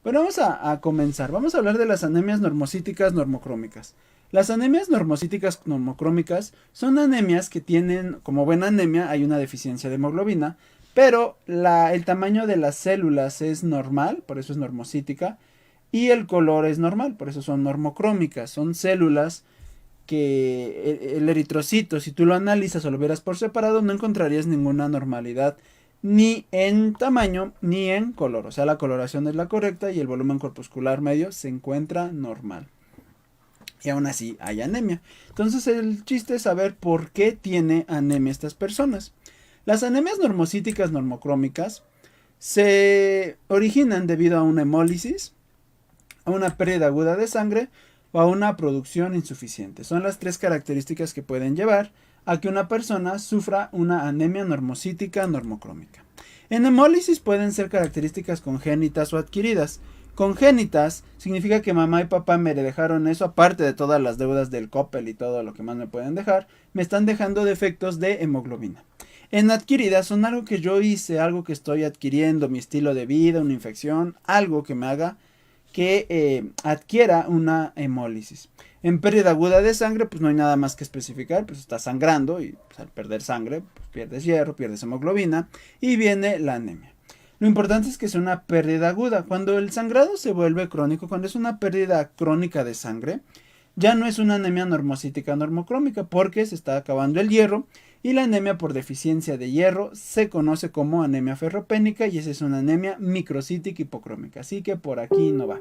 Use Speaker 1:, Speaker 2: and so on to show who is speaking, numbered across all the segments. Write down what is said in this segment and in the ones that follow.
Speaker 1: Bueno, vamos a comenzar. Vamos a hablar de las anemias normocíticas normocrómicas. Las anemias normocíticas normocrómicas son anemias que tienen, como buena anemia, hay una deficiencia de hemoglobina, pero el tamaño de las células es normal, por eso es normocítica, y el color es normal, por eso son normocrómicas. Son células que el eritrocito, si tú lo analizas o lo vieras por separado, no encontrarías ninguna normalidad ni en tamaño ni en color. O sea, la coloración es la correcta y el volumen corpuscular medio se encuentra normal. Y aún así hay anemia. Entonces el chiste es saber por qué tiene anemia estas personas. Las anemias normocíticas normocrómicas se originan debido a una hemólisis, a una pérdida aguda de sangre o a una producción insuficiente. Son las tres características que pueden llevar a que una persona sufra una anemia normocítica normocrómica. En hemólisis pueden ser características congénitas o adquiridas. Congénitas significa que mamá y papá me dejaron eso, aparte de todas las deudas del Coppel y todo lo que más me pueden dejar, me están dejando defectos de hemoglobina. En adquiridas son algo que yo hice, algo que estoy adquiriendo, mi estilo de vida, una infección, algo que me haga que adquiera una hemólisis. En pérdida aguda de sangre, pues no hay nada más que especificar, pues está sangrando y pues, al perder sangre, pues, pierdes hierro, pierdes hemoglobina y viene la anemia. Lo importante es que es una pérdida aguda. Cuando el sangrado se vuelve crónico, cuando es una pérdida crónica de sangre, ya no es una anemia normocítica normocrómica porque se está acabando el hierro y la anemia por deficiencia de hierro se conoce como anemia ferropénica y esa es una anemia microcítica hipocrómica, así que por aquí no va.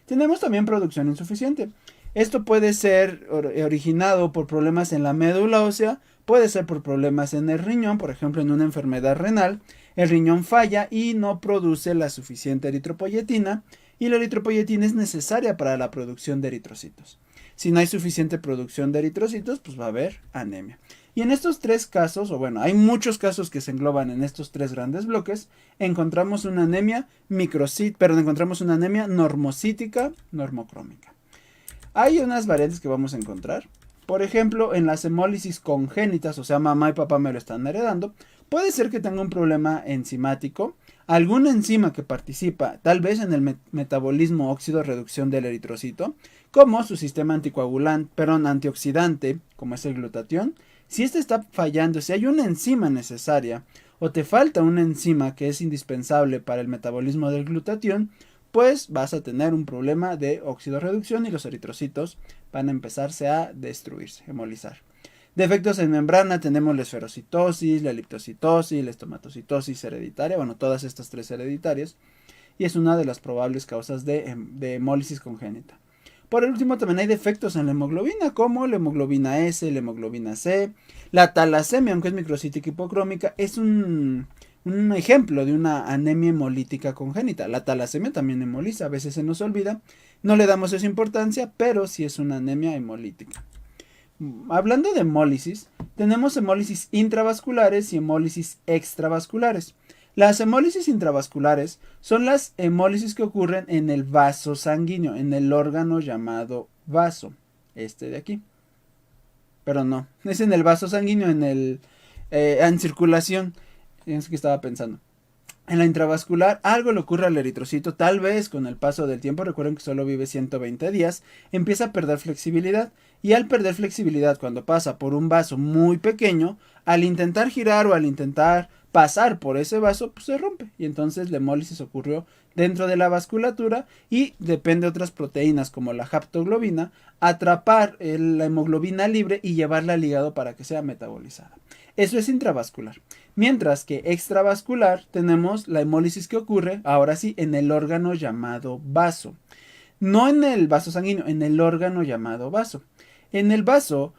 Speaker 1: Tenemos también producción insuficiente. Esto puede ser originado por problemas en la médula ósea, puede ser por problemas en el riñón, por ejemplo en una enfermedad renal, el riñón falla y no produce la suficiente eritropoyetina y la eritropoyetina es necesaria para la producción de eritrocitos. Si no hay suficiente producción de eritrocitos, pues va a haber anemia. Y en estos tres casos, o bueno, hay muchos casos que se engloban en estos tres grandes bloques, encontramos una anemia encontramos una anemia normocítica normocrómica. Hay unas variantes que vamos a encontrar. Por ejemplo, en las hemólisis congénitas, o sea, mamá y papá me lo están heredando, puede ser que tenga un problema enzimático, alguna enzima que participa tal vez en el metabolismo óxido-reducción del eritrocito, como su sistema antioxidante, como es el glutatión. Si este está fallando, si hay una enzima necesaria o te falta una enzima que es indispensable para el metabolismo del glutatión, pues vas a tener un problema de óxido-reducción y los eritrocitos van a empezarse a destruirse, hemolizar. Defectos en membrana tenemos la esferocitosis, la eliptocitosis, la estomatocitosis hereditaria, bueno, todas estas tres hereditarias, y es una de las probables causas de hemólisis congénita. Por último, también hay defectos en la hemoglobina, como la hemoglobina S, la hemoglobina C, la talasemia, aunque es microcítica hipocrómica, es un ejemplo de una anemia hemolítica congénita. La talasemia también hemoliza, a veces se nos olvida, no le damos esa importancia, pero sí es una anemia hemolítica. Hablando de hemólisis, tenemos hemólisis intravasculares y hemólisis extravasculares. Las hemólisis intravasculares son las hemólisis que ocurren en el vaso sanguíneo, en el órgano llamado vaso, este de aquí. Pero no, es en el vaso sanguíneo, en circulación, es que estaba pensando. En la intravascular algo le ocurre al eritrocito, tal vez con el paso del tiempo, recuerden que solo vive 120 días, empieza a perder flexibilidad y al perder flexibilidad cuando pasa por un vaso muy pequeño, al intentar girar o al intentar pasar por ese vaso, pues se rompe y entonces la hemólisis ocurrió dentro de la vasculatura y depende de otras proteínas como la haptoglobina, atrapar la hemoglobina libre y llevarla al hígado para que sea metabolizada. Eso es intravascular. Mientras que extravascular tenemos la hemólisis que ocurre, ahora sí, en el órgano llamado vaso. No en el vaso sanguíneo, en el órgano llamado vaso. En el vaso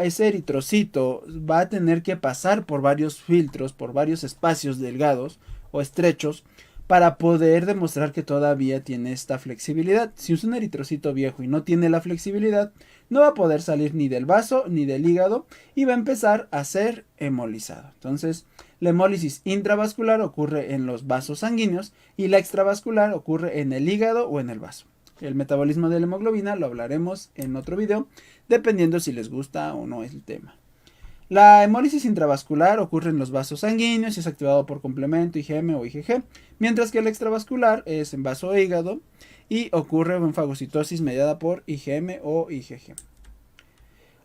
Speaker 1: ese eritrocito va a tener que pasar por varios filtros, por varios espacios delgados o estrechos para poder demostrar que todavía tiene esta flexibilidad. Si es un eritrocito viejo y no tiene la flexibilidad, no va a poder salir ni del vaso ni del hígado y va a empezar a ser hemolizado. Entonces, la hemólisis intravascular ocurre en los vasos sanguíneos y la extravascular ocurre en el hígado o en el vaso. El metabolismo de la hemoglobina lo hablaremos en otro video, dependiendo si les gusta o no el tema. La hemólisis intravascular ocurre en los vasos sanguíneos y es activado por complemento, IgM o IgG, mientras que la extravascular es en vaso e hígado y ocurre en fagocitosis mediada por IgM o IgG.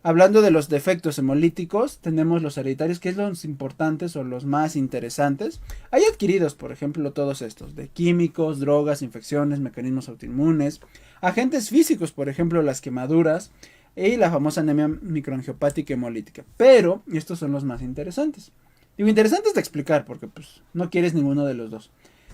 Speaker 1: Hablando de los defectos hemolíticos, tenemos los hereditarios, que es los importantes o los más interesantes. Hay adquiridos, por ejemplo, todos estos, de químicos, drogas, infecciones, mecanismos autoinmunes, agentes físicos, por ejemplo, las quemaduras y la famosa anemia microangiopática hemolítica. Pero estos son los más interesantes. Digo, interesantes de explicar porque pues, no quieres ninguno de los dos.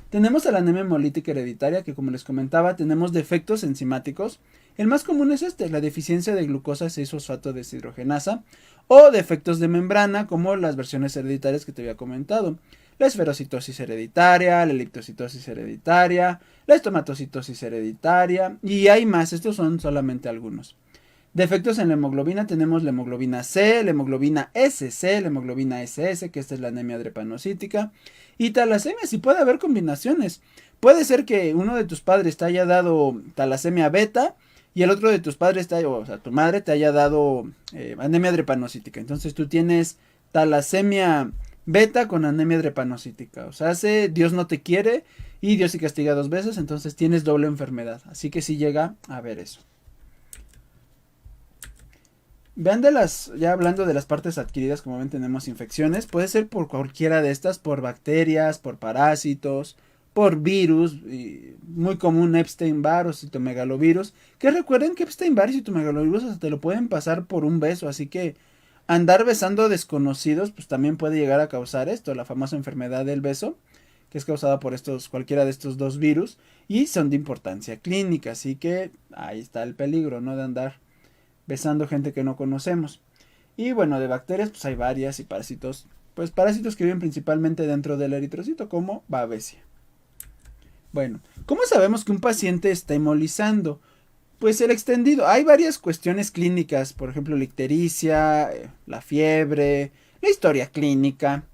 Speaker 1: Tenemos a la anemia hemolítica hereditaria, que como les comentaba, tenemos defectos enzimáticos. El más común es la deficiencia de glucosa 6-fosfato deshidrogenasa o defectos de membrana, como las versiones hereditarias que te había comentado. La esferocitosis hereditaria, la leptocitosis hereditaria, la estomatocitosis hereditaria y hay más, estos son solamente algunos. Defectos en la hemoglobina, tenemos la hemoglobina C, la hemoglobina SC, la hemoglobina SS, que esta es la anemia drepanocítica, y talasemia, si puede haber combinaciones. Puede ser que uno de tus padres te haya dado talasemia beta y el otro de tus padres, o sea, tu madre te haya dado anemia drepanocítica. Entonces tú tienes talasemia beta con anemia drepanocítica. O sea, Dios no te quiere y Dios sí castiga 2 veces, entonces tienes doble enfermedad. Así que sí llega a ver eso. Vean ya hablando de las partes adquiridas, como ven tenemos infecciones, puede ser por cualquiera de estas, por bacterias, por parásitos, por virus, y muy común Epstein-Barr o citomegalovirus, que recuerden que Epstein-Barr y citomegalovirus hasta te lo pueden pasar por un beso, así que andar besando desconocidos pues también puede llegar a causar esto, la famosa enfermedad del beso, que es causada por cualquiera de estos dos virus, y son de importancia clínica, así que ahí está el peligro, ¿no? De andar besando gente que no conocemos. Y bueno, de bacterias pues hay varias y parásitos, pues parásitos que viven principalmente dentro del eritrocito como Babesia. Bueno, ¿cómo sabemos que un paciente está hemolizando? Pues el extendido, hay varias cuestiones clínicas, por ejemplo la ictericia, la fiebre, la historia clínica,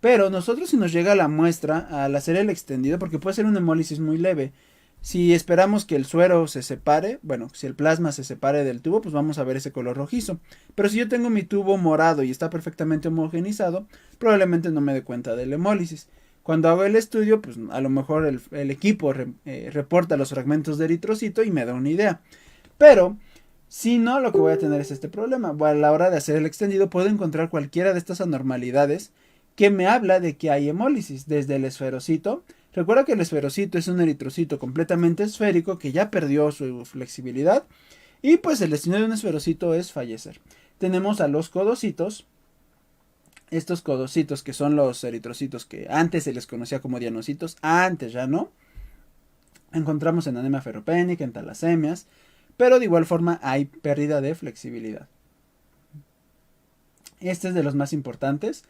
Speaker 1: pero nosotros si nos llega la muestra al hacer el extendido, porque puede ser una hemólisis muy leve, si esperamos que el suero se separe, bueno, si el plasma se separe del tubo, pues vamos a ver ese color rojizo. Pero si yo tengo mi tubo morado y está perfectamente homogenizado, probablemente no me dé cuenta de la hemólisis. Cuando hago el estudio, pues a lo mejor el equipo reporta los fragmentos de eritrocito y me da una idea. Pero si no, lo que voy a tener es este problema. A la hora de hacer el extendido puedo encontrar cualquiera de estas anormalidades que me habla de que hay hemólisis, desde el esferocito. Recuerda que el esferocito es un eritrocito completamente esférico que ya perdió su flexibilidad y pues el destino de un esferocito es fallecer. Tenemos a los codocitos, estos codocitos que son los eritrocitos que antes se les conocía como dianocitos, antes ya no. Encontramos en anemia ferropénica, en talasemias, pero de igual forma hay pérdida de flexibilidad. Este es de los más importantes.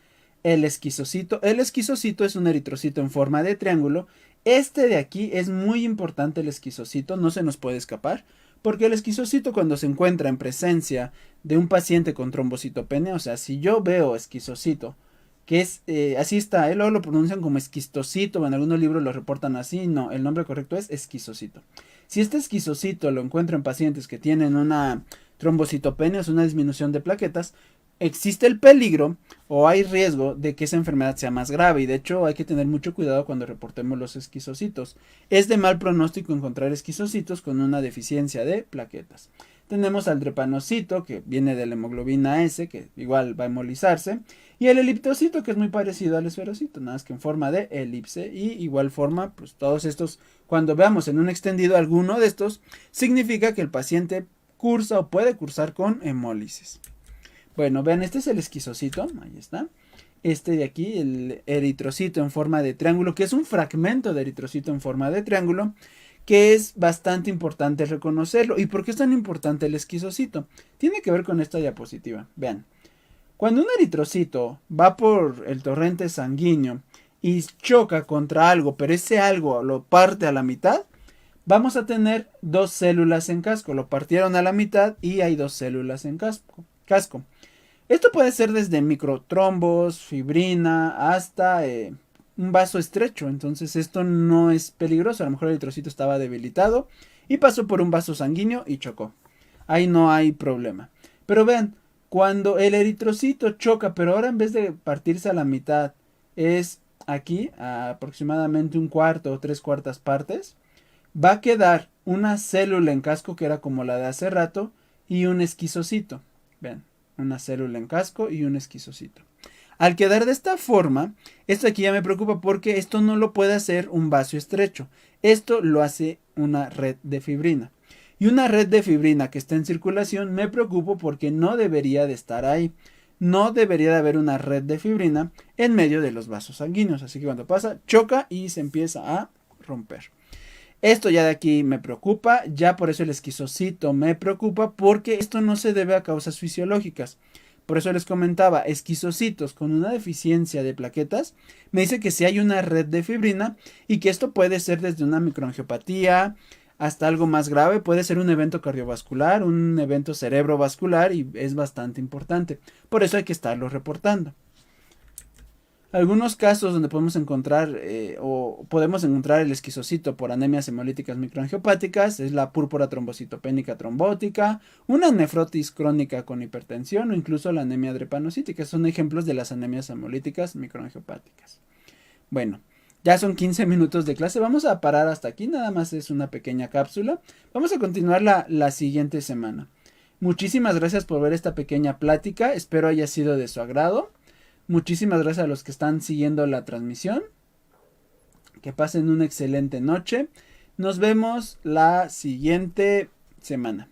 Speaker 1: El esquizocito. El esquizocito es un eritrocito en forma de triángulo. Este de aquí es muy importante, el esquizocito, no se nos puede escapar, porque el esquizocito cuando se encuentra en presencia de un paciente con trombocitopenia, o sea, si yo veo esquizocito, que es, así está, luego lo pronuncian como esquistocito, en algunos libros lo reportan así, no, el nombre correcto es esquizocito. Si este esquizocito lo encuentro en pacientes que tienen una trombocitopenia, es una disminución de plaquetas, existe el peligro o hay riesgo de que esa enfermedad sea más grave y de hecho hay que tener mucho cuidado cuando reportemos los esquizocitos. Es de mal pronóstico encontrar esquizocitos con una deficiencia de plaquetas. Tenemos al drepanocito que viene de la hemoglobina S que igual va a hemolizarse y el eliptocito que es muy parecido al esferocito, nada más que en forma de elipse y igual forma pues todos estos cuando veamos en un extendido alguno de estos significa que el paciente cursa o puede cursar con hemólisis. Bueno, vean, este es el esquizocito, ahí está. Este de aquí, el eritrocito en forma de triángulo, que es un fragmento de eritrocito en forma de triángulo, que es bastante importante reconocerlo. ¿Y por qué es tan importante el esquizocito? Tiene que ver con esta diapositiva. Vean, cuando un eritrocito va por el torrente sanguíneo y choca contra algo, pero ese algo lo parte a la mitad, vamos a tener dos células en casco. Lo partieron a la mitad y hay dos células en casco. Esto puede ser desde microtrombos, fibrina, hasta un vaso estrecho. Entonces esto no es peligroso. A lo mejor el eritrocito estaba debilitado y pasó por un vaso sanguíneo y chocó. Ahí no hay problema. Pero vean, Cuando el eritrocito choca, pero ahora en vez de partirse a la mitad, es aquí, a aproximadamente un cuarto o 3/4 partes, va a quedar una célula en casco que era como la de hace rato y un esquizocito. Ven, una célula en casco y un esquizocito. Al quedar de esta forma, esto aquí ya me preocupa porque esto no lo puede hacer un vaso estrecho. Esto lo hace una red de fibrina. Y una red de fibrina que está en circulación me preocupo porque no debería de estar ahí. No debería de haber una red de fibrina en medio de los vasos sanguíneos. Así que cuando pasa, choca y se empieza a romper. Esto ya de aquí me preocupa, ya por eso el esquizocito me preocupa porque esto no se debe a causas fisiológicas. Por eso les comentaba, esquizocitos con una deficiencia de plaquetas, me dice que si hay una red de fibrina y que esto puede ser desde una microangiopatía hasta algo más grave, puede ser un evento cardiovascular, un evento cerebrovascular y es bastante importante. Por eso hay que estarlo reportando. Algunos casos donde podemos encontrar el esquizocito por anemias hemolíticas microangiopáticas es la púrpura trombocitopénica trombótica, una nefrotis crónica con hipertensión o incluso la anemia drepanocítica. Son ejemplos de las anemias hemolíticas microangiopáticas. Bueno, ya son 15 minutos de clase, vamos a parar hasta aquí, nada más es una pequeña cápsula. Vamos a continuar la siguiente semana. Muchísimas gracias por ver esta pequeña plática, espero haya sido de su agrado. Muchísimas gracias a los que están siguiendo la transmisión. Que pasen una excelente noche. Nos vemos la siguiente semana.